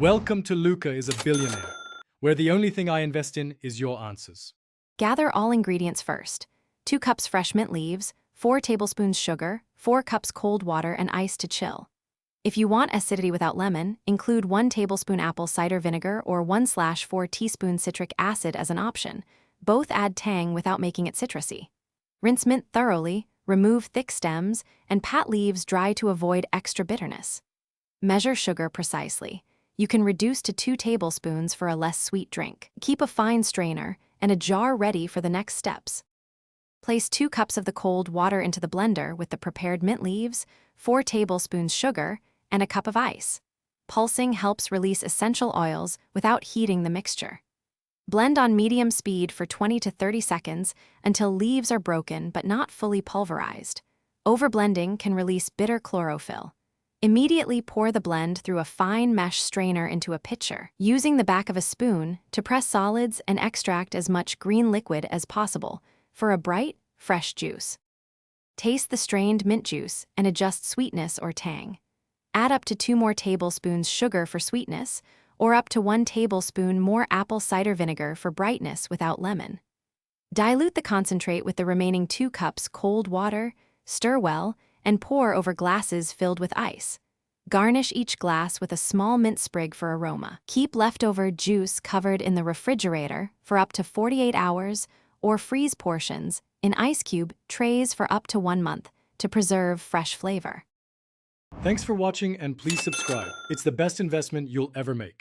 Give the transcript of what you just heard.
Welcome to Luca is a Billionaire, where the only thing I invest in is your answers. Gather all ingredients first. 2 cups fresh mint leaves, 4 tablespoons sugar, 4 cups cold water and ice to chill. If you want acidity without lemon, include 1 tablespoon apple cider vinegar or 1/4 teaspoons citric acid as an option. Both add tang without making it citrusy. Rinse mint thoroughly, remove thick stems, and pat leaves dry to avoid extra bitterness. Measure sugar precisely. You can reduce to 2 tablespoons for a less sweet drink. Keep a fine strainer and a jar ready for the next steps. Place 2 cups of the cold water into the blender with the prepared mint leaves, 4 tablespoons sugar, and a cup of ice. Pulsing helps release essential oils without heating the mixture. Blend on medium speed for 20 to 30 seconds until leaves are broken but not fully pulverized. Overblending can release bitter chlorophyll. Immediately pour the blend through a fine mesh strainer into a pitcher, using the back of a spoon to press solids and extract as much green liquid as possible for a bright, fresh juice. Taste the strained mint juice and adjust sweetness or tang. Add up to 2 more tablespoons sugar for sweetness, or up to 1 tablespoon more apple cider vinegar for brightness without lemon. Dilute the concentrate with the remaining 2 cups cold water, stir well, and pour over glasses filled with ice. Garnish each glass with a small mint sprig for aroma. Keep leftover juice covered in the refrigerator for up to 48 hours or freeze portions in ice cube trays for up to 1 month to preserve fresh flavor. Thanks for watching and please subscribe. It's the best investment you'll ever make.